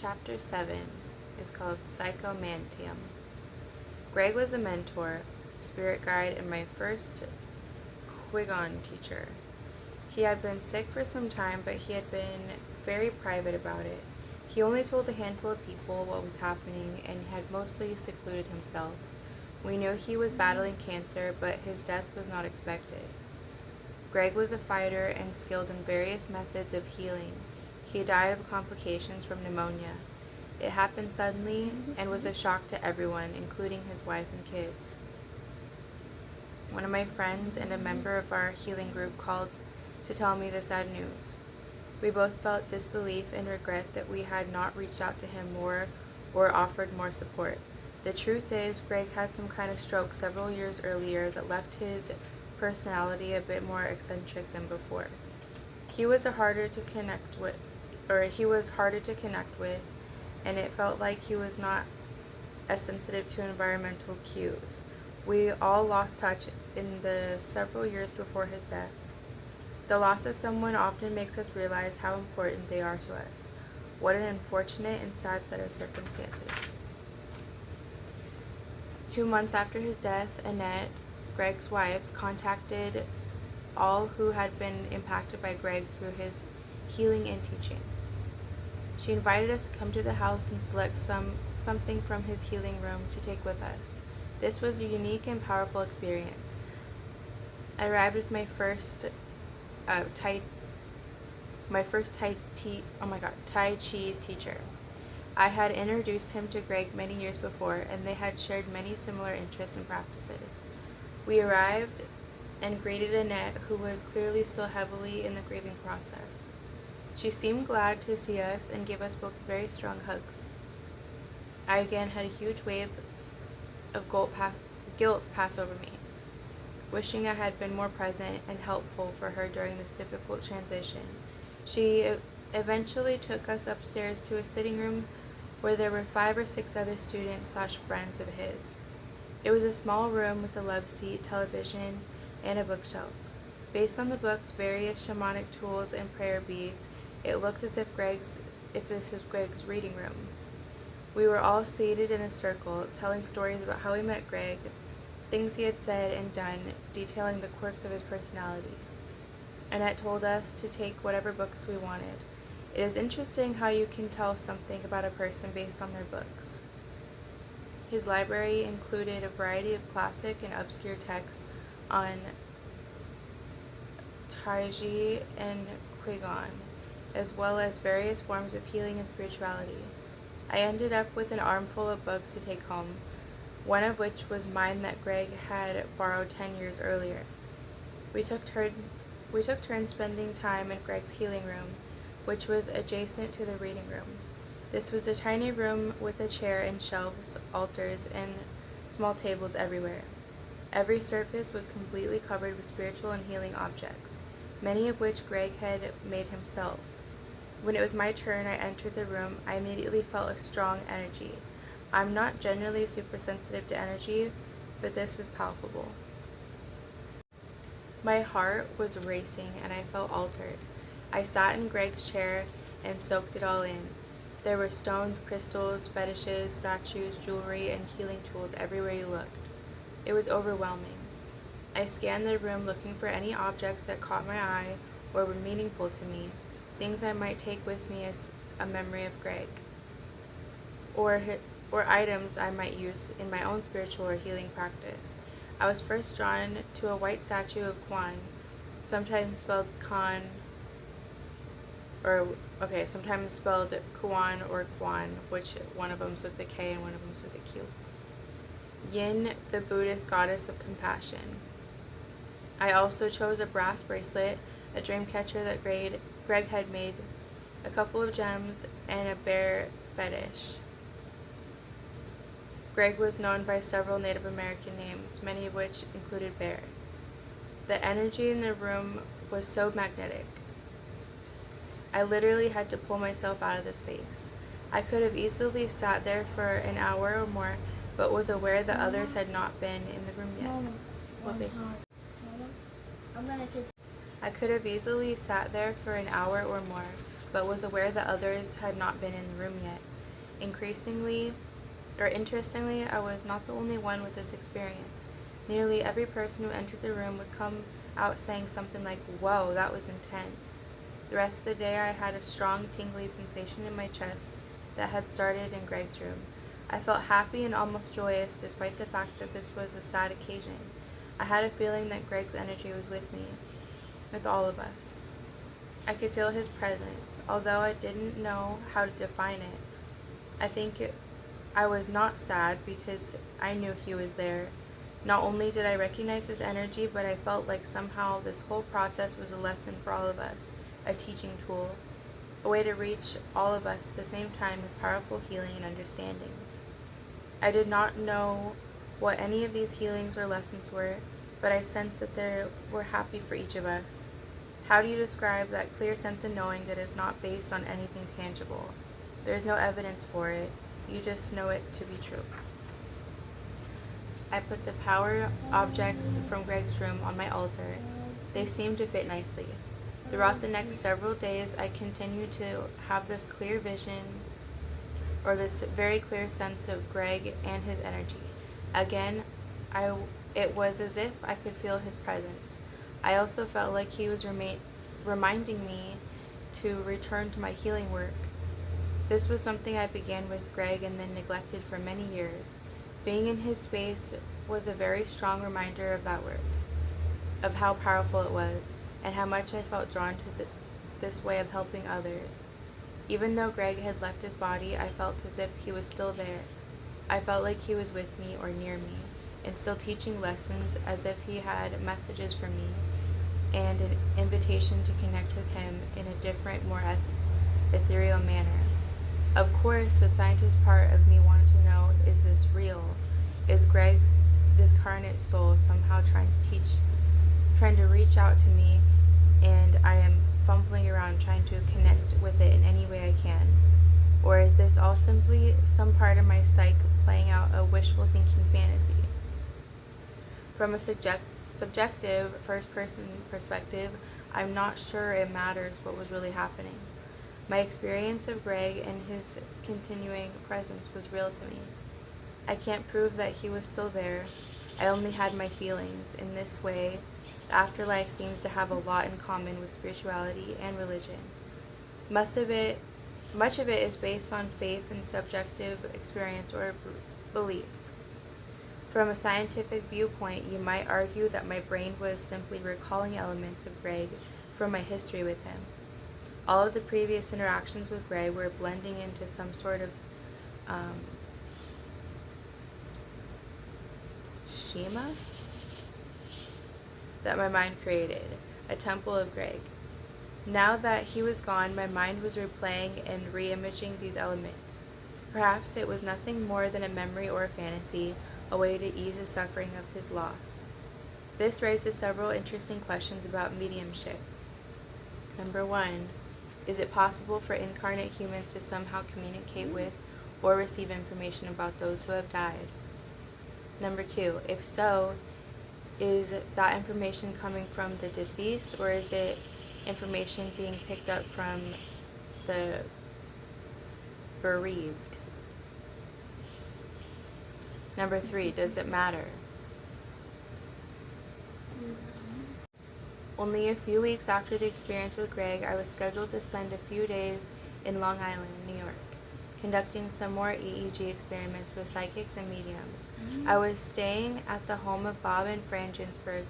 Chapter 7 is called Psychomantium. Greg was a mentor, spirit guide, and my first Qui-Gon teacher. He had been sick for some time, but he had been very private about it. He only told a handful of people what was happening and had mostly secluded himself. We knew he was battling cancer, but his death was not expected. Greg was a fighter and skilled in various methods of healing. He died of complications from pneumonia. It happened suddenly and was a shock to everyone, including his wife and kids. One of my friends and a member of our healing group called to tell me the sad news. We both felt disbelief and regret that we had not reached out to him more or offered more support. The truth is, Greg had some kind of stroke several years earlier that left his personality a bit more eccentric than before. He was harder to connect with, and it felt like he was not as sensitive to environmental cues. We all lost touch in the several years before his death. The loss of someone often makes us realize how important they are to us. What an unfortunate and sad set of circumstances. 2 months after his death, Annette, Greg's wife, contacted all who had been impacted by Greg through his healing and teaching. She invited us to come to the house and select something from his healing room to take with us. This was a unique and powerful experience. I arrived with my first Tai Chi teacher. I had introduced him to Greg many years before, and they had shared many similar interests and practices. We arrived and greeted Annette, who was clearly still heavily in the grieving process. She seemed glad to see us and gave us both very strong hugs. I again had a huge wave of guilt pass over me, wishing I had been more present and helpful for her during this difficult transition. She eventually took us upstairs to a sitting room where there were 5 or 6 other students/friends of his. It was a small room with a love seat, television, and a bookshelf. Based on the books, various shamanic tools, and prayer beads, it looked as if this was Greg's reading room. We were all seated in a circle, telling stories about how we met Greg, things he had said and done, detailing the quirks of his personality. Annette told us to take whatever books we wanted. It is interesting how you can tell something about a person based on their books. His library included a variety of classic and obscure texts on Taiji and Qui-Gon, as well as various forms of healing and spirituality. I ended up with an armful of books to take home, one of which was mine that Greg had borrowed 10 years earlier. We took turns spending time in Greg's healing room, which was adjacent to the reading room. This was a tiny room with a chair and shelves, altars, and small tables everywhere. Every surface was completely covered with spiritual and healing objects, many of which Greg had made himself. When it was my turn, I entered the room. I immediately felt a strong energy. I'm not generally super sensitive to energy, but this was palpable. My heart was racing and I felt altered. I sat in Greg's chair and soaked it all in. There were stones, crystals, fetishes, statues, jewelry, and healing tools everywhere you looked. It was overwhelming. I scanned the room looking for any objects that caught my eye or were meaningful to me, things I might take with me as a memory of Greg, or items I might use in my own spiritual or healing practice. I was first drawn to a white statue of Quan, sometimes spelled Kuan or Quan, which one of them's with a K and one of them's with a Q. Yin, the Buddhist goddess of compassion. I also chose a brass bracelet, a dream catcher that Greg had made, a couple of gems, and a bear fetish. Greg was known by several Native American names, many of which included bear. The energy in the room was so magnetic. I literally had to pull myself out of the space. I could have easily sat there for an hour or more, but was aware that others had not been in the room yet. I could have easily sat there for an hour or more, but was aware that others had not been in the room yet. Interestingly, I was not the only one with this experience. Nearly every person who entered the room would come out saying something like, "Whoa, that was intense." The rest of the day I had a strong tingly sensation in my chest that had started in Greg's room. I felt happy and almost joyous despite the fact that this was a sad occasion. I had a feeling that Greg's energy was with me, with all of us. I could feel his presence, although I didn't know how to define it. I was not sad because I knew he was there. Not only did I recognize his energy, but I felt like somehow this whole process was a lesson for all of us, a teaching tool, a way to reach all of us at the same time with powerful healing and understandings. I did not know what any of these healings or lessons were, but I sensed that they were happy for each of us. How do you describe that clear sense of knowing that is not based on anything tangible? There is no evidence for it. You just know it to be true. I put the power objects from Greg's room on my altar. They seemed to fit nicely. Throughout the next several days, I continued to have this clear vision, or this very clear sense of Greg and his energy. Again, it was as if I could feel his presence. I also felt like he was reminding me to return to my healing work. This was something I began with Greg and then neglected for many years. Being in his space was a very strong reminder of that work, of how powerful it was, and how much I felt drawn to this way of helping others. Even though Greg had left his body, I felt as if he was still there. I felt like he was with me or near me, and still teaching lessons, as if he had messages for me and an invitation to connect with him in a different, more ethereal manner. Of course, the scientist part of me wanted to know, is this real? Is Greg's discarnate soul somehow trying to reach out to me, and I am fumbling around trying to connect with it in any way I can? Or is this all simply some part of my psyche playing out a wishful thinking fantasy? From a subjective, first-person perspective, I'm not sure it matters what was really happening. My experience of Greg and his continuing presence was real to me. I can't prove that he was still there. I only had my feelings. In this way, the afterlife seems to have a lot in common with spirituality and religion. Much of it is based on faith and subjective experience or belief. From a scientific viewpoint, you might argue that my brain was simply recalling elements of Greg from my history with him. All of the previous interactions with Greg were blending into some sort of schema that my mind created, a temple of Greg. Now that he was gone, my mind was replaying and re-imaging these elements. Perhaps it was nothing more than a memory or a fantasy, a way to ease the suffering of his loss. This raises several interesting questions about mediumship. Number 1, is it possible for incarnate humans to somehow communicate with or receive information about those who have died? Number 2, if so, is that information coming from the deceased, or is it information being picked up from the bereaved? Number 3, does it matter? Only a few weeks after the experience with Greg, I was scheduled to spend a few days in Long Island, New York, conducting some more EEG experiments with psychics and mediums. I was staying at the home of Bob and Fran Ginsberg,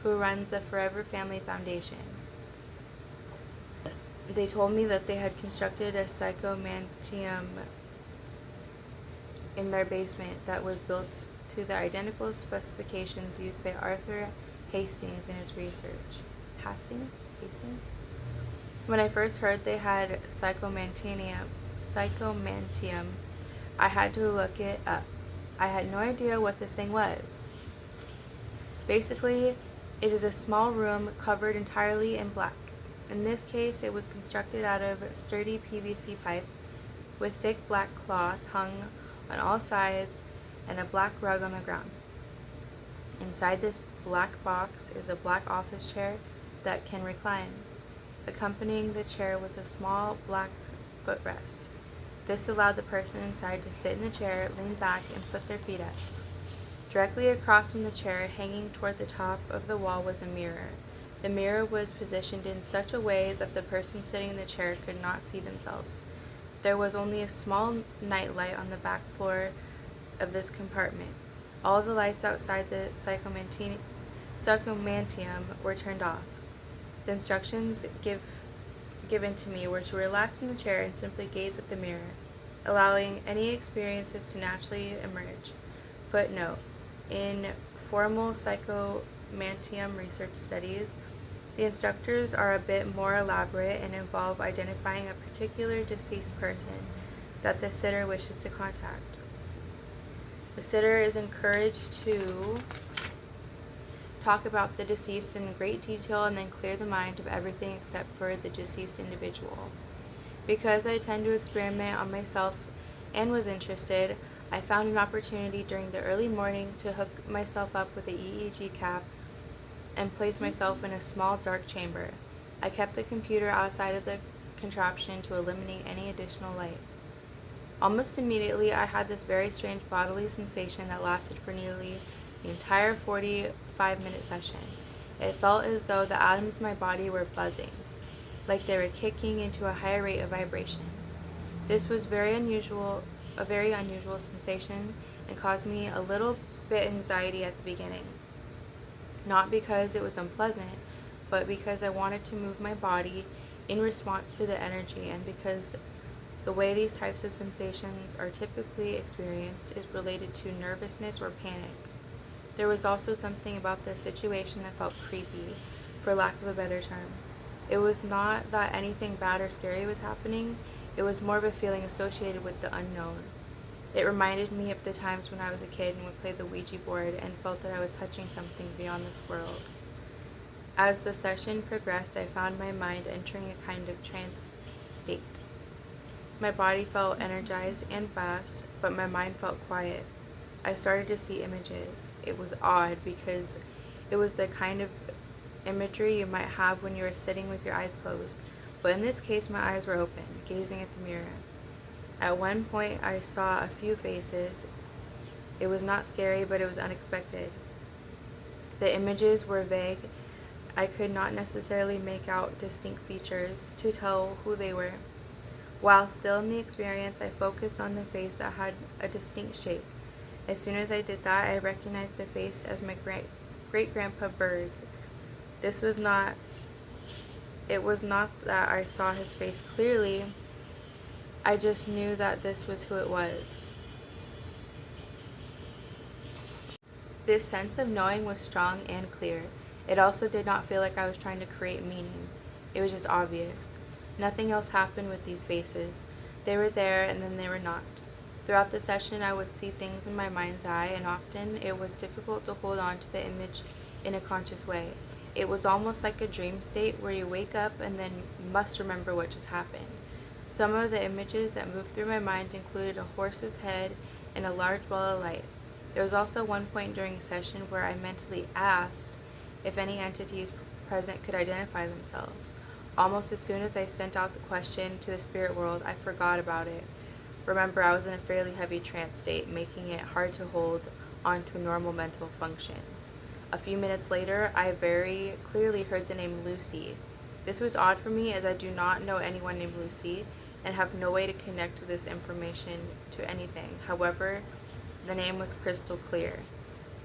who runs the Forever Family Foundation. They told me that they had constructed a psychomantium in their basement that was built to the identical specifications used by Arthur Hastings in his research. Hastings? When I first heard they had psychomantium, I had to look it up. I had no idea what this thing was. Basically, it is a small room covered entirely in black. In this case, it was constructed out of sturdy PVC pipe with thick black cloth hung on all sides and a black rug on the ground. Inside this black box is a black office chair that can recline. Accompanying the chair was a small black footrest. This allowed the person inside to sit in the chair, lean back, and put their feet up. Directly across from the chair, hanging toward the top of the wall, was a mirror. The mirror was positioned in such a way that the person sitting in the chair could not see themselves. There was only a small night light on the back floor of this compartment. All the lights outside the psychomantium were turned off. The instructions given to me were to relax in the chair and simply gaze at the mirror, allowing any experiences to naturally emerge. Footnote: in formal psychomantium research studies, the instructors are a bit more elaborate and involve identifying a particular deceased person that the sitter wishes to contact. The sitter is encouraged to talk about the deceased in great detail and then clear the mind of everything except for the deceased individual. Because I tend to experiment on myself and was interested, I found an opportunity during the early morning to hook myself up with a EEG cap and place myself in a small dark chamber. I kept the computer outside of the contraption to eliminate any additional light. Almost immediately, I had this very strange bodily sensation that lasted for nearly the entire 45-minute session. It felt as though the atoms in my body were buzzing, like they were kicking into a higher rate of vibration. This was a very unusual sensation and caused me a little bit anxiety at the beginning. Not because it was unpleasant, but because I wanted to move my body in response to the energy, and because the way these types of sensations are typically experienced is related to nervousness or panic. There was also something about the situation that felt creepy, for lack of a better term. It was not that anything bad or scary was happening, it was more of a feeling associated with the unknown. It reminded me of the times when I was a kid and would play the Ouija board and felt that I was touching something beyond this world. As the session progressed, I found my mind entering a kind of trance state. My body felt energized and fast, but my mind felt quiet. I started to see images. It was odd because it was the kind of imagery you might have when you are sitting with your eyes closed, but in this case my eyes were open, gazing at the mirror. At one point I saw a few faces. It was not scary, but it was unexpected. The images were vague. I could not necessarily make out distinct features to tell who they were. While still in the experience, I focused on the face that had a distinct shape. As soon as I did that, I recognized the face as my great-grandpa Berg. It was not that I saw his face clearly, I just knew that this was who it was. This sense of knowing was strong and clear. It also did not feel like I was trying to create meaning. It was just obvious. Nothing else happened with these faces. They were there and then they were not. Throughout the session, I would see things in my mind's eye, and often it was difficult to hold on to the image in a conscious way. It was almost like a dream state where you wake up and then must remember what just happened. Some of the images that moved through my mind included a horse's head and a large ball of light. There was also one point during a session where I mentally asked if any entities present could identify themselves. Almost as soon as I sent out the question to the spirit world, I forgot about it. Remember, I was in a fairly heavy trance state, making it hard to hold on to normal mental functions. A few minutes later, I very clearly heard the name Lucy. This was odd for me, as I do not know anyone named Lucy and have no way to connect this information to anything. However, the name was crystal clear.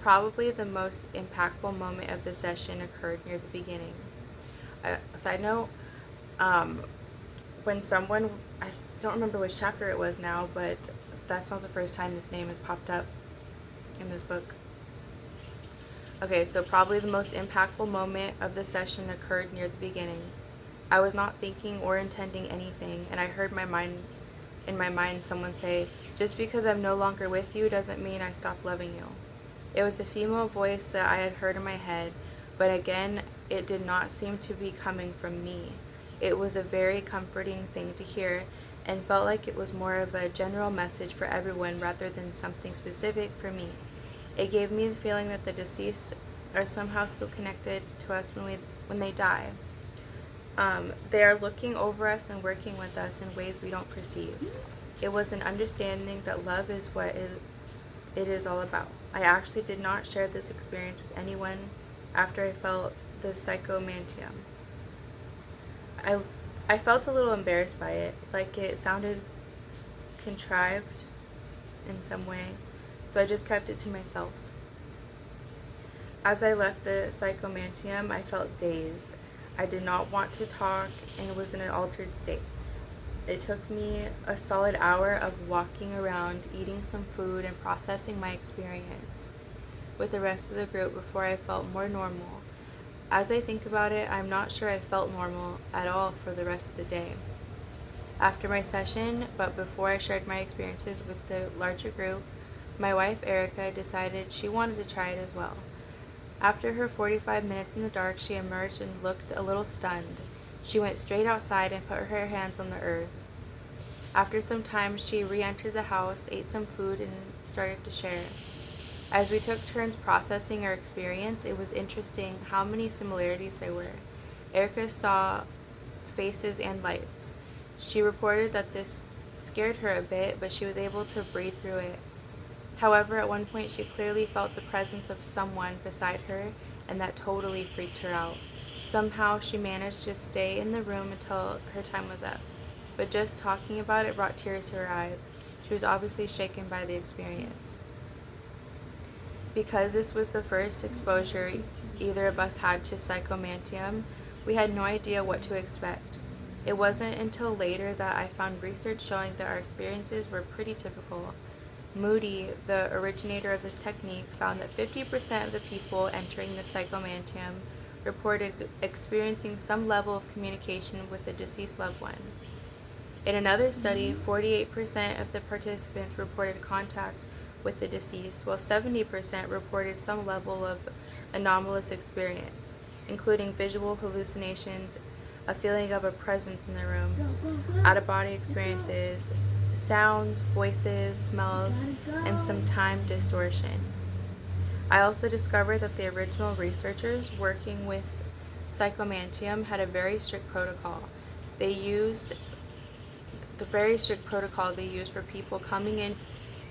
Probably the most impactful moment of the session occurred near the beginning. Side note, when someone, I don't remember which chapter it was now, but that's not the first time this name has popped up in this book. Okay, so probably the most impactful moment of the session occurred near the beginning. I was not thinking or intending anything, and I heard in my mind someone say, "Just because I'm no longer with you doesn't mean I stop loving you." It was a female voice that I had heard in my head, but again, it did not seem to be coming from me. It was a very comforting thing to hear, and felt like it was more of a general message for everyone rather than something specific for me. It gave me the feeling that the deceased are somehow still connected to us when they die. They are looking over us and working with us in ways we don't perceive. It was an understanding that love is what it is all about. I actually did not share this experience with anyone after I felt the psychomantium. I felt a little embarrassed by it, like it sounded contrived in some way, so I just kept it to myself. As I left the psychomantium, I felt dazed. I did not want to talk and was in an altered state. It took me a solid hour of walking around, eating some food, and processing my experience with the rest of the group before I felt more normal. As I think about it, I'm not sure I felt normal at all for the rest of the day. After my session, but before I shared my experiences with the larger group, my wife Erica decided she wanted to try it as well. After her 45 minutes in the dark, she emerged and looked a little stunned. She went straight outside and put her hands on the earth. After some time, she re-entered the house, ate some food, and started to share. As we took turns processing our experience, it was interesting how many similarities there were. Erica saw faces and lights. She reported that this scared her a bit, but she was able to breathe through it. However, at one point she clearly felt the presence of someone beside her, and that totally freaked her out. Somehow she managed to stay in the room until her time was up, but just talking about it brought tears to her eyes. She was obviously shaken by the experience. Because this was the first exposure either of us had to psychomantium, we had no idea what to expect. It wasn't until later that I found research showing that our experiences were pretty typical. Moody, the originator of this technique, found that 50% of the people entering the psychomantium reported experiencing some level of communication with the deceased loved one. In another study, 48% of the participants reported contact with the deceased, while 70% reported some level of anomalous experience, including visual hallucinations, a feeling of a presence in the room, out-of-body experiences, sounds, voices, smells, and some time distortion. I also discovered that the original researchers working with psychomantium had a very strict protocol. They used the very strict protocol they used for people coming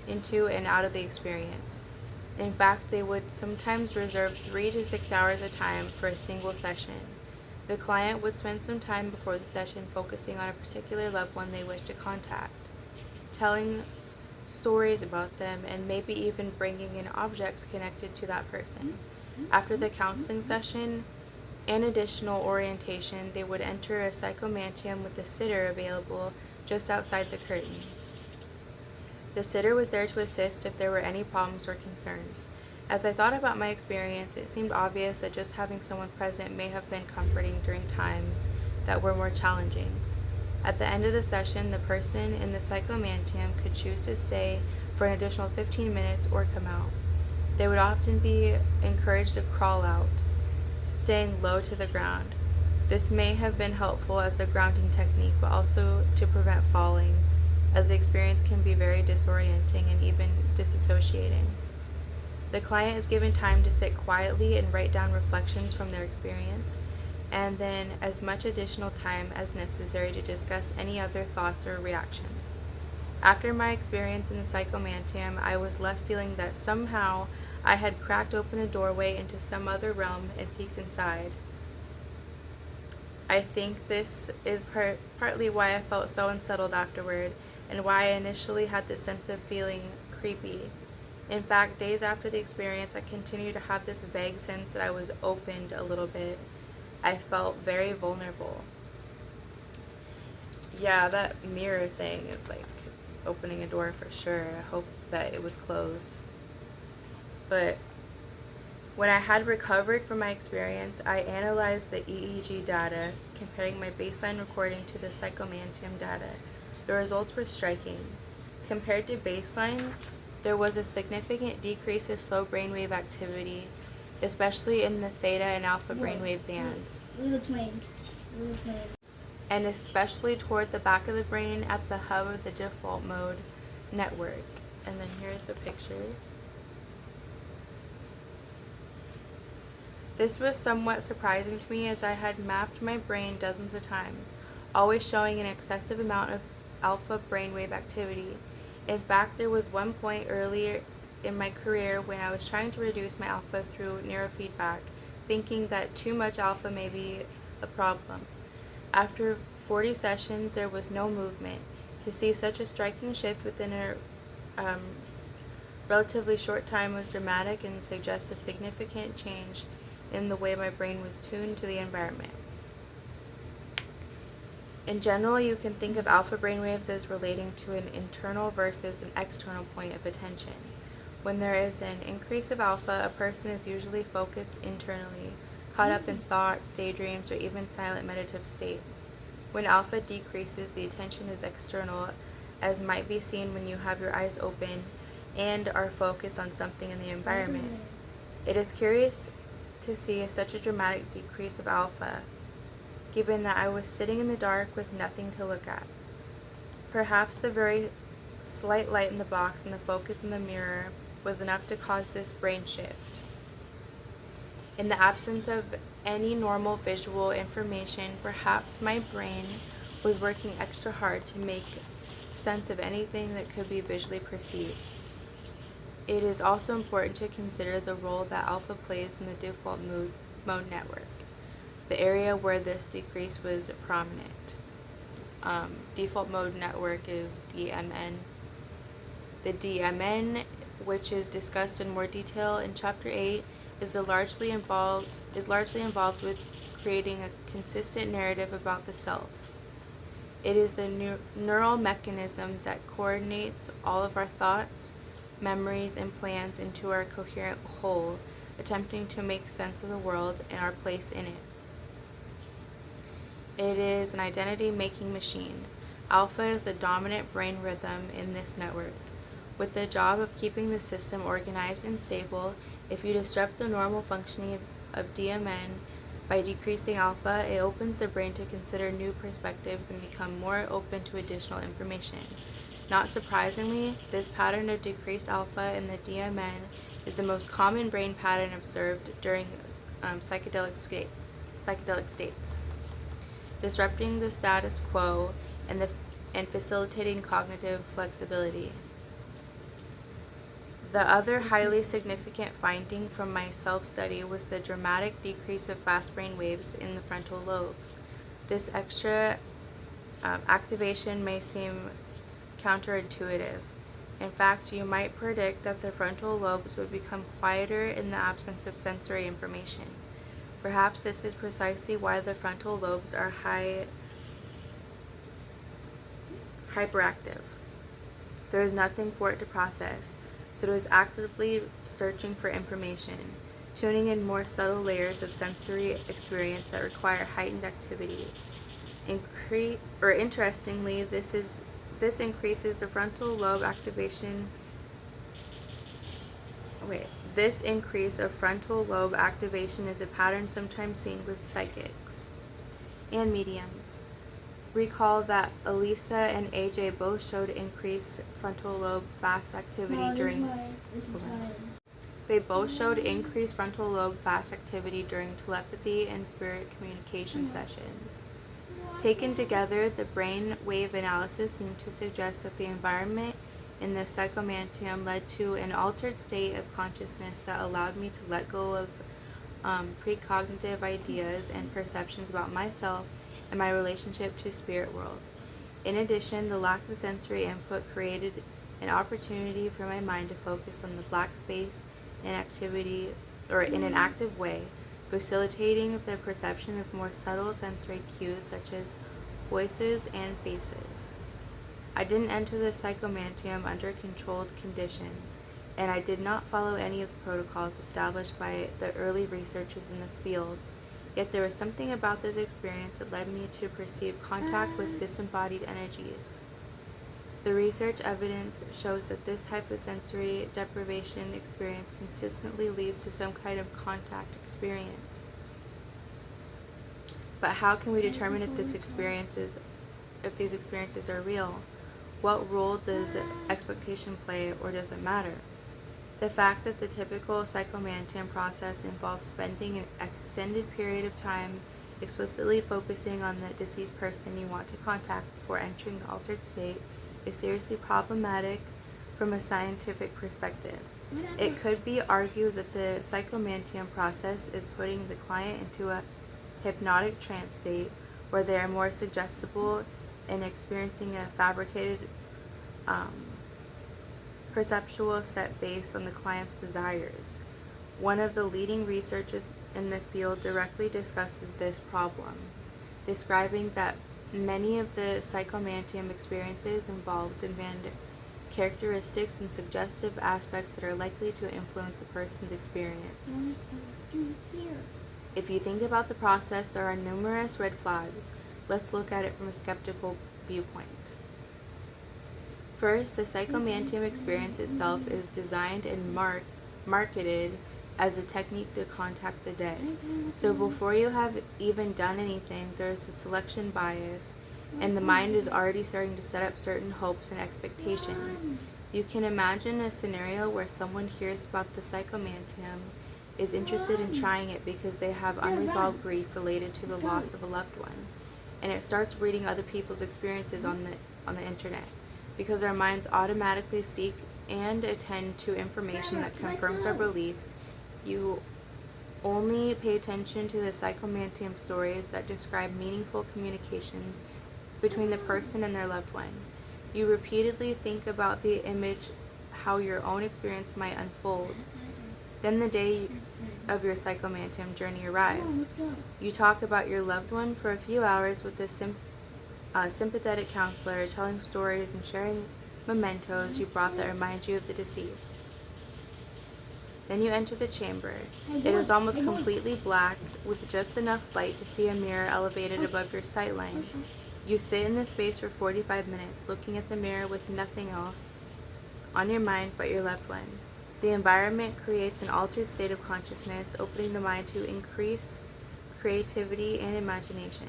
into and out of the experience. In fact, they would sometimes reserve 3 to 6 hours at a time for a single session. The client would spend some time before the session focusing on a particular loved one they wished to contact, telling stories about them, and maybe even bringing in objects connected to that person. After the counseling session and additional orientation, they would enter a psychomantium with a sitter available just outside the curtain. The sitter was there to assist if there were any problems or concerns. As I thought about my experience, it seemed obvious that just having someone present may have been comforting during times that were more challenging. At the end of the session, the person in the psychomantium could choose to stay for an additional 15 minutes or come out. They would often be encouraged to crawl out, staying low to the ground. This may have been helpful as a grounding technique, but also to prevent falling, as the experience can be very disorienting and even disassociating. The client is given time to sit quietly and write down reflections from their experience, and then as much additional time as necessary to discuss any other thoughts or reactions. After my experience in the psychomantium, I was left feeling that somehow I had cracked open a doorway into some other realm and peeked inside. I think this is partly why I felt so unsettled afterward, and why I initially had this sense of feeling creepy. In fact, days after the experience, I continued to have this vague sense that I was opened a little bit. I felt very vulnerable. Yeah, that mirror thing is like opening a door for sure. I hope that it was closed. But when I had recovered from my experience, I analyzed the EEG data, comparing my baseline recording to the psychomantium data. The results were striking. Compared to baseline, there was a significant decrease of slow brainwave activity, especially in the theta and alpha brainwave bands, and especially toward the back of the brain at the hub of the default mode network. And then here's the picture. This was somewhat surprising to me as I had mapped my brain dozens of times, always showing an excessive amount of alpha brainwave activity. In fact, there was one point earlier in my career when I was trying to reduce my alpha through neurofeedback, thinking that too much alpha may be a problem. After 40 sessions, there was no movement. To see such a striking shift within a relatively short time was dramatic and suggests a significant change in the way my brain was tuned to the environment. In general, you can think of alpha brainwaves as relating to an internal versus an external point of attention. When there is an increase of alpha, a person is usually focused internally, caught up in thoughts, daydreams, or even silent meditative state. When alpha decreases, the attention is external, as might be seen when you have your eyes open and are focused on something in the environment. It is curious to see such a dramatic decrease of alpha, given that I was sitting in the dark with nothing to look at. Perhaps the very slight light in the box and the focus in the mirror was enough to cause this brain shift. In the absence of any normal visual information, perhaps my brain was working extra hard to make sense of anything that could be visually perceived. It is also important to consider the role that alpha plays in the default mode network, the area where this decrease was prominent. Default mode network is DMN. The DMN, which is discussed in more detail in Chapter 8, is largely involved with creating a consistent narrative about the self. It is the neural mechanism that coordinates all of our thoughts, memories, and plans into our coherent whole, attempting to make sense of the world and our place in it. It is an identity-making machine. Alpha is the dominant brain rhythm in this network, with the job of keeping the system organized and stable. If you disrupt the normal functioning of DMN by decreasing alpha, it opens the brain to consider new perspectives and become more open to additional information. Not surprisingly, this pattern of decreased alpha in the DMN is the most common brain pattern observed during psychedelic states, disrupting the status quo and facilitating cognitive flexibility. The other highly significant finding from my self-study was the dramatic decrease of fast brain waves in the frontal lobes. This extra activation may seem counterintuitive. In fact, you might predict that the frontal lobes would become quieter in the absence of sensory information. Perhaps this is precisely why the frontal lobes are hyperactive. There is nothing for it to process, so it is actively searching for information, tuning in more subtle layers of sensory experience that require heightened activity. Interestingly, this increases the frontal lobe activation. This increase of frontal lobe activation is a pattern sometimes seen with psychics and mediums. Recall that Elisa and AJ both showed increased frontal lobe fast activity during. They both showed increased frontal lobe fast activity during telepathy and spirit communication sessions. Taken together, the brain wave analysis seemed to suggest that the environment in the psychomantium led to an altered state of consciousness that allowed me to let go of precognitive ideas and perceptions about myself and my relationship to spirit world. In addition, the lack of sensory input created an opportunity for my mind to focus on the black space in an active way, facilitating the perception of more subtle sensory cues such as voices and faces. I didn't enter the psychomantium under controlled conditions, and I did not follow any of the protocols established by the early researchers in this field. Yet there was something about this experience that led me to perceive contact with disembodied energies. The research evidence shows that this type of sensory deprivation experience consistently leads to some kind of contact experience. But how can we determine if these experiences are real? What role does expectation play, or does it matter? The fact that the typical psychomantium process involves spending an extended period of time explicitly focusing on the deceased person you want to contact before entering the altered state is seriously problematic from a scientific perspective. It could be argued that the psychomantium process is putting the client into a hypnotic trance state where they are more suggestible and experiencing a fabricated perceptual set based on the client's desires. One of the leading researchers in the field directly discusses this problem, describing that many of the psychomantium experiences involve demand characteristics and suggestive aspects that are likely to influence a person's experience. If you think about the process, there are numerous red flags. Let's look at it from a skeptical viewpoint. First, the psychomantium experience itself is designed and marketed as a technique to contact the dead. So before you have even done anything, there's a selection bias, and the mind is already starting to set up certain hopes and expectations. You can imagine a scenario where someone hears about the psychomantium, is interested in trying it because they have unresolved grief related to the loss of a loved one, and it starts reading other people's experiences on the internet, because our minds automatically seek and attend to information that confirms our beliefs. You only pay attention to the psychomantium stories that describe meaningful communications between the person and their loved one. You repeatedly think about the image, how your own experience might unfold. Then the day of your psychomantium journey arrives. You talk about your loved one for a few hours with a sympathetic counselor, telling stories and sharing mementos you brought that remind you of the deceased. Then you enter the chamber. It is almost completely black, with just enough light to see a mirror elevated above your sight line. You sit in this space for 45 minutes, looking at the mirror with nothing else on your mind but your loved one. The environment creates an altered state of consciousness, opening the mind to increased creativity and imagination.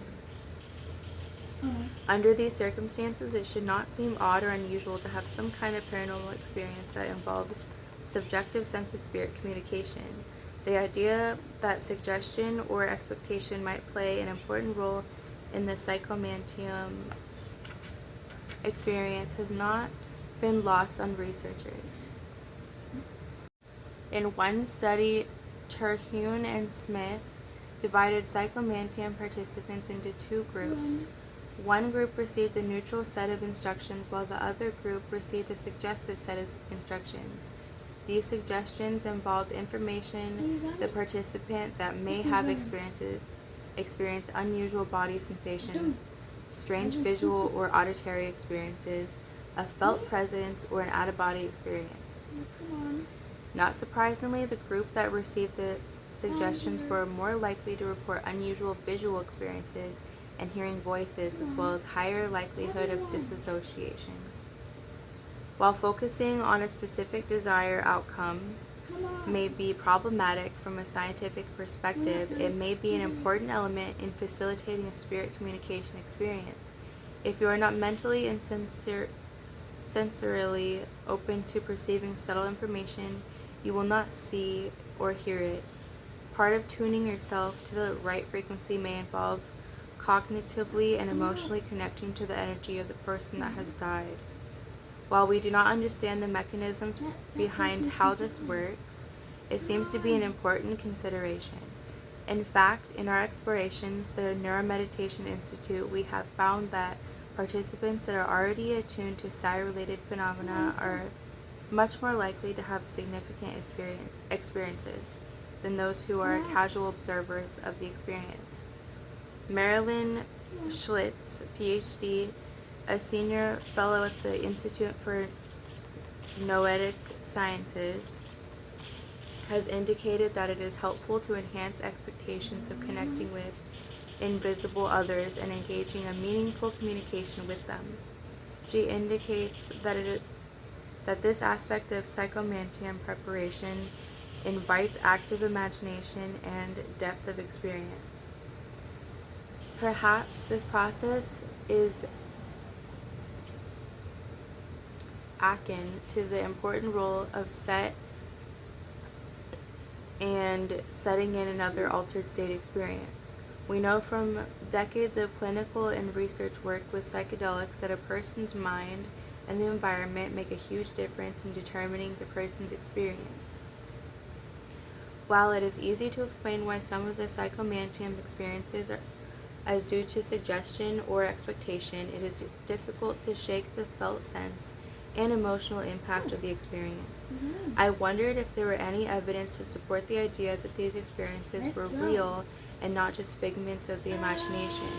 Under these circumstances, it should not seem odd or unusual to have some kind of paranormal experience that involves subjective sense of spirit communication. The idea that suggestion or expectation might play an important role in the psychomantium experience has not been lost on researchers. In one study, Terhune and Smith divided psychomantium participants into two groups. One group received a neutral set of instructions while the other group received a suggestive set of instructions. These suggestions involved information the participant that may have experienced unusual body sensations, strange visual or auditory experiences, a felt presence, or an out-of-body experience. Not surprisingly, the group that received the suggestions were more likely to report unusual visual experiences and hearing voices, as well as higher likelihood of dissociation. While focusing on a specific desired outcome may be problematic from a scientific perspective, it may be an important element in facilitating a spirit communication experience. If you are not mentally and sensorily open to perceiving subtle information, you will not see or hear it. Part of tuning yourself to the right frequency may involve cognitively and emotionally connecting to the energy of the person that has died. While we do not understand the mechanisms behind how this works, it seems to be an important consideration. In fact, in our explorations, the Neuromeditation Institute, we have found that participants that are already attuned to psi-related phenomena are much more likely to have significant experiences than those who are casual observers of the experience. Marilyn Schlitz, PhD, a senior fellow at the Institute for Noetic Sciences, has indicated that it is helpful to enhance expectations of connecting with invisible others and engaging in meaningful communication with them. She indicates that this aspect of psychomantium preparation invites active imagination and depth of experience. Perhaps this process is akin to the important role of set and setting in another altered state experience. We know from decades of clinical and research work with psychedelics that a person's mind and the environment make a huge difference in determining the person's experience. While it is easy to explain why some of the psychomantium experiences are as due to suggestion or expectation, it is difficult to shake the felt sense and emotional impact of the experience. I wondered if there were any evidence to support the idea that these experiences were real and not just figments of the imagination.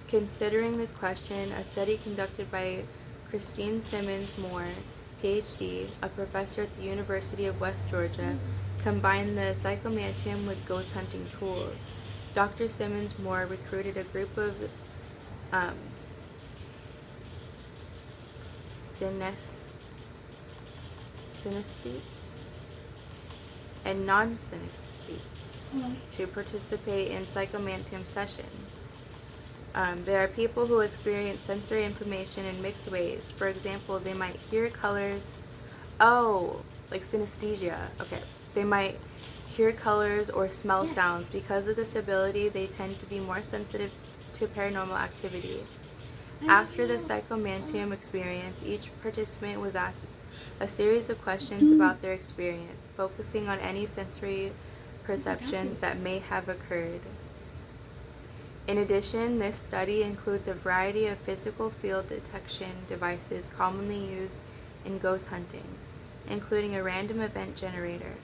Considering this question, a study conducted by Christine Simmons Moore, PhD, a professor at the University of West Georgia, combined the psychomantium with ghost hunting tools. Dr. Simmons Moore recruited a group of synesthetes and non-synesthetes to participate in psychomantium session. There are people who experience sensory information in mixed ways. For example, they might hear colors. Like synesthesia. Okay. They might hear colors or smell sounds. Because of this ability, they tend to be more sensitive to paranormal activity. After the psychomantium experience, each participant was asked a series of questions about their experience, focusing on any sensory perceptions that may have occurred. In addition, this study includes a variety of physical field detection devices commonly used in ghost hunting, including a random event generator,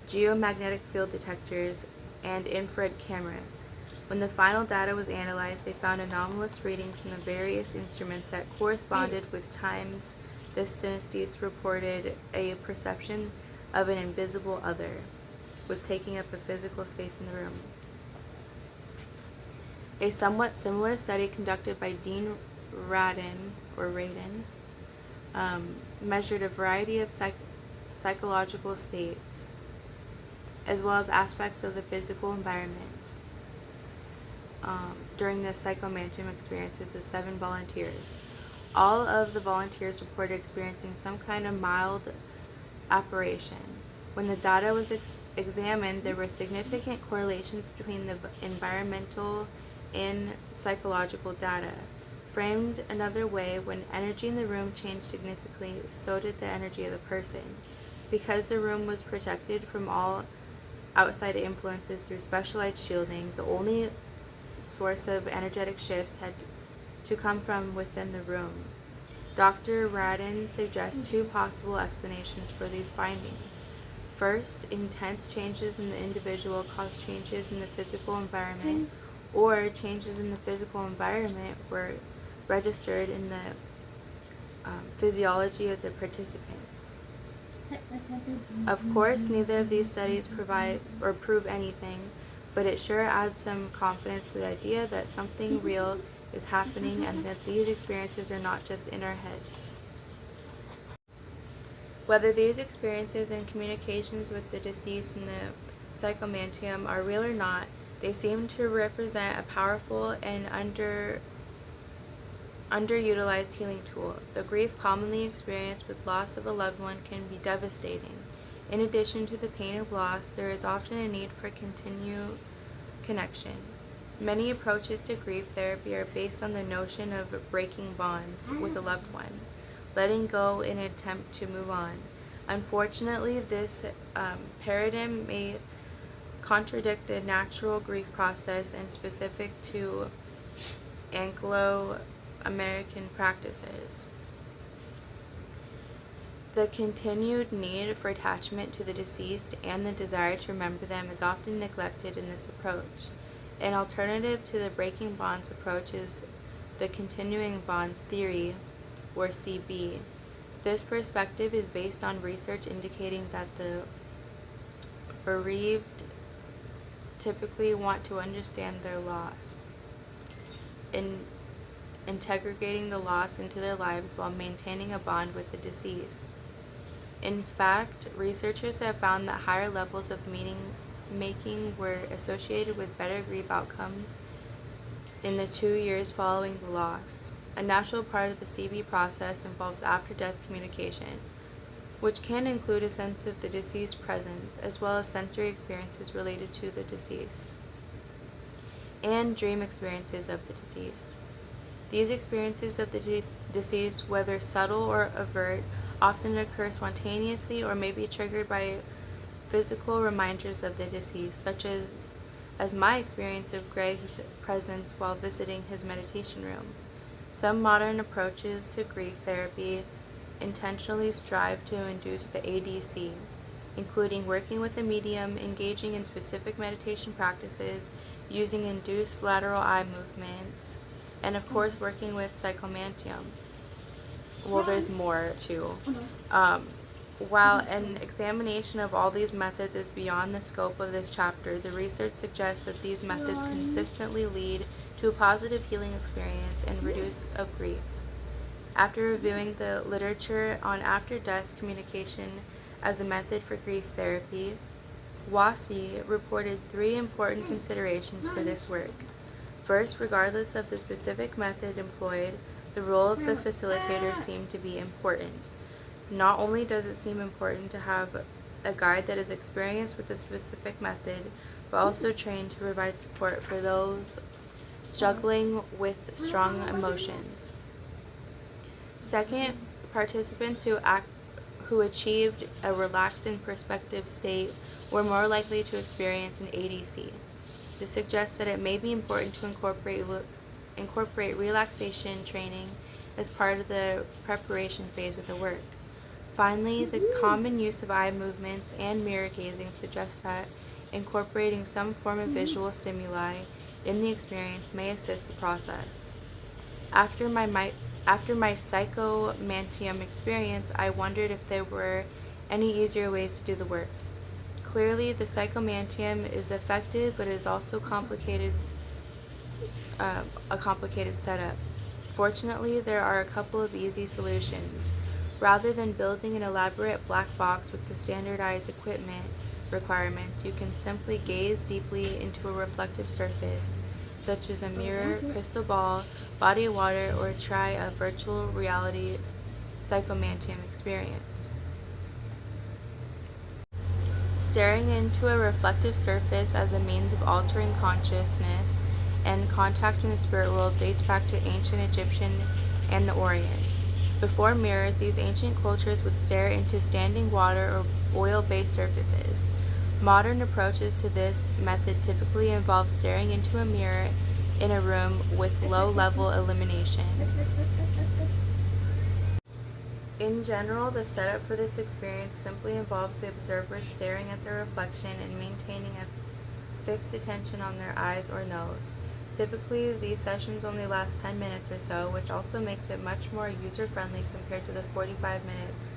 geomagnetic field detectors, and infrared cameras. When the final data was analyzed, they found anomalous readings in the various instruments that corresponded with times the synesthetes reported a perception of an invisible other was taking up a physical space in the room. A somewhat similar study conducted by Dean Radin measured a variety of psychological states as well as aspects of the physical environment during the psychomantium experiences of 7 volunteers. All of the volunteers reported experiencing some kind of mild apparition. When the data was examined, there were significant correlations between the environmental and psychological data. Framed another way, when energy in the room changed significantly, so did the energy of the person. Because the room was protected from all outside influences through specialized shielding, the only source of energetic shifts had to come from within the room. Dr. Radin suggests 2 possible explanations for these findings. First, intense changes in the individual cause changes in the physical environment, or changes in the physical environment were registered in the physiology of the participants. Of course, neither of these studies provide or prove anything, but it sure adds some confidence to the idea that something real is happening and that these experiences are not just in our heads. Whether these experiences and communications with the deceased in the psychomantium are real or not, they seem to represent a powerful and underutilized healing tool. The grief commonly experienced with loss of a loved one can be devastating. In addition to the pain of loss, there is often a need for continued connection. Many approaches to grief therapy are based on the notion of breaking bonds with a loved one, letting go in an attempt to move on. Unfortunately, this paradigm may contradict the natural grief process and specific to Anglo-American practices. The continued need for attachment to the deceased and the desire to remember them is often neglected in this approach. An alternative to the breaking bonds approach is the continuing bonds theory, or CB. This perspective is based on research indicating that the bereaved typically want to understand their loss, integrating the loss into their lives while maintaining a bond with the deceased. In fact, researchers have found that higher levels of meaning-making were associated with better grief outcomes in the 2 years following the loss. A natural part of the CB process involves after-death communication. which can include a sense of the deceased's presence, as well as sensory experiences related to the deceased, and dream experiences of the deceased. These experiences of the deceased, whether subtle or overt, often occur spontaneously or may be triggered by physical reminders of the deceased, such as my experience of Greg's presence while visiting his meditation room. Some modern approaches to grief therapy intentionally strive to induce the ADC, including working with a medium, engaging in specific meditation practices, using induced lateral eye movements, and of course working with psychomantium. Well, there's more too. While an examination of all these methods is beyond the scope of this chapter, the research suggests that these methods consistently lead to a positive healing experience and reduce of grief. After reviewing the literature on after-death communication as a method for grief therapy, Wassi reported 3 important considerations for this work. First, regardless of the specific method employed, the role of the facilitator seemed to be important. Not only does it seem important to have a guide that is experienced with a specific method, but also trained to provide support for those struggling with strong emotions. Second, participants who achieved a relaxed and perspective state were more likely to experience an ADC. This suggests that it may be important to incorporate relaxation training as part of the preparation phase of the work. Finally, the common use of eye movements and mirror gazing suggests that incorporating some form of visual stimuli in the experience may assist the process. After my psychomantium experience, I wondered if there were any easier ways to do the work. Clearly, the psychomantium is effective, but it is also a complicated setup. Fortunately, there are a couple of easy solutions. Rather than building an elaborate black box with the standardized equipment requirements, you can simply gaze deeply into a reflective surface, such as a mirror, crystal ball, body of water, or try a virtual reality psychomantium experience. Staring into a reflective surface as a means of altering consciousness and contacting the spirit world dates back to ancient Egyptian and the Orient. Before mirrors, these ancient cultures would stare into standing water or oil-based surfaces. Modern approaches to this method typically involve staring into a mirror in a room with low-level illumination. In general, the setup for this experience simply involves the observer staring at their reflection and maintaining a fixed attention on their eyes or nose. Typically, these sessions only last 10 minutes or so, which also makes it much more user-friendly compared to the 45 minutes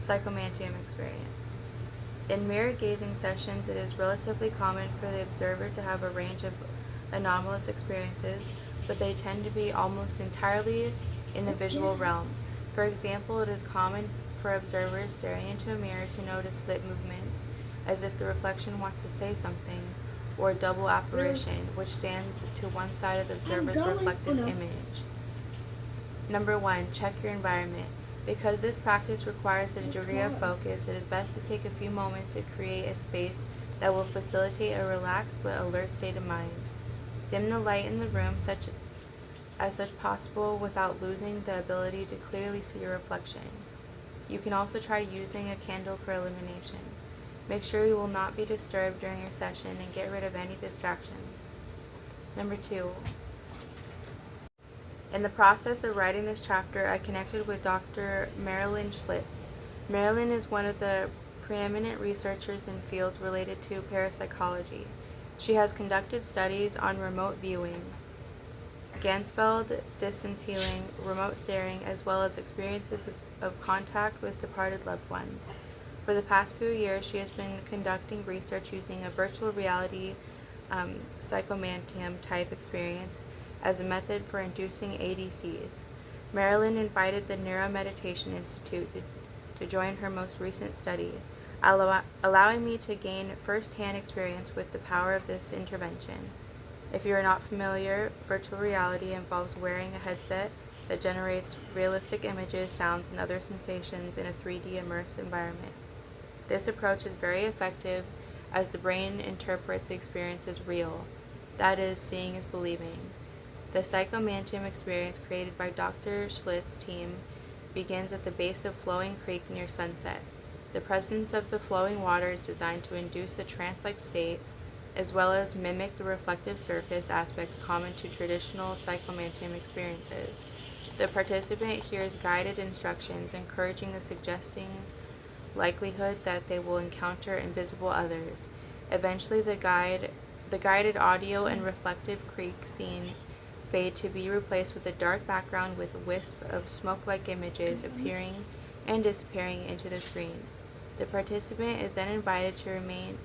psychomantium experience. In mirror gazing sessions, it is relatively common for the observer to have a range of anomalous experiences, but they tend to be almost entirely in the visual realm. For example, it is common for observers staring into a mirror to notice lip movements, as if the reflection wants to say something, or double apparition, which stands to one side of the observer's reflective image. Number 1, check your environment. Because this practice requires a degree of focus, it is best to take a few moments to create a space that will facilitate a relaxed but alert state of mind. Dim the light in the room as much possible without losing the ability to clearly see your reflection. You can also try using a candle for illumination. Make sure you will not be disturbed during your session and get rid of any distractions. Number 2. In the process of writing this chapter, I connected with Dr. Marilyn Schlitz. Marilyn is one of the preeminent researchers in fields related to parapsychology. She has conducted studies on remote viewing, Gansfeld, distance healing, remote staring, as well as experiences of contact with departed loved ones. For the past few years, she has been conducting research using a virtual reality psychomantium type experience as a method for inducing ADCs. Marilyn invited the Neuromeditation Institute to join her most recent study, allowing me to gain first-hand experience with the power of this intervention. If you are not familiar, virtual reality involves wearing a headset that generates realistic images, sounds, and other sensations in a 3D immersed environment. This approach is very effective as the brain interprets the experience as real, that is, seeing is believing. The psychomantium experience created by Dr. Schlitt's team begins at the base of Flowing Creek near Sunset. The presence of the flowing water is designed to induce a trance-like state, as well as mimic the reflective surface aspects common to traditional psychomantium experiences. The participant hears guided instructions, encouraging the suggesting likelihood that they will encounter invisible others. Eventually, the guided audio and reflective creek scene fade to be replaced with a dark background with a wisp of smoke-like images appearing and disappearing into the screen. The participant is then invited to remain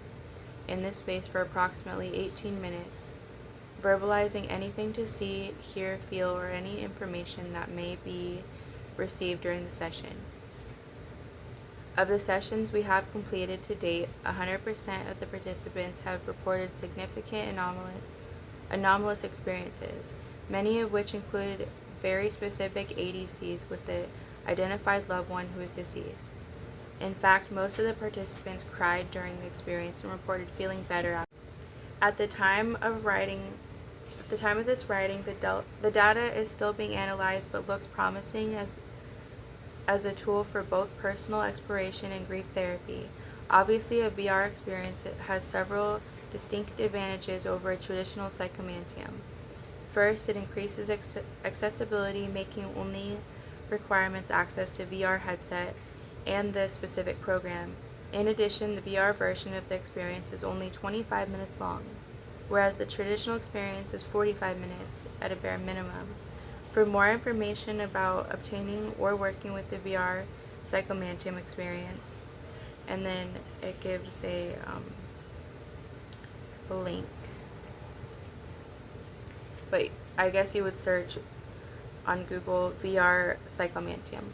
in this space for approximately 18 minutes, verbalizing anything to see, hear, feel, or any information that may be received during the session. Of the sessions we have completed to date, 100% of the participants have reported significant anomalous experiences, many of which included very specific ADCs with the identified loved one who is deceased. In fact, most of the participants cried during the experience and reported feeling better after. At the time of this writing, the data is still being analyzed but looks promising as a tool for both personal exploration and grief therapy. Obviously, a VR experience has several distinct advantages over a traditional psychomantium. First, it increases accessibility, making only requirements access to VR headset and the specific program. In addition, the VR version of the experience is only 25 minutes long, whereas the traditional experience is 45 minutes at a bare minimum. For more information about obtaining or working with the VR psychomantium experience, and then it gives a link. But I guess you would search on Google VR psychomantium.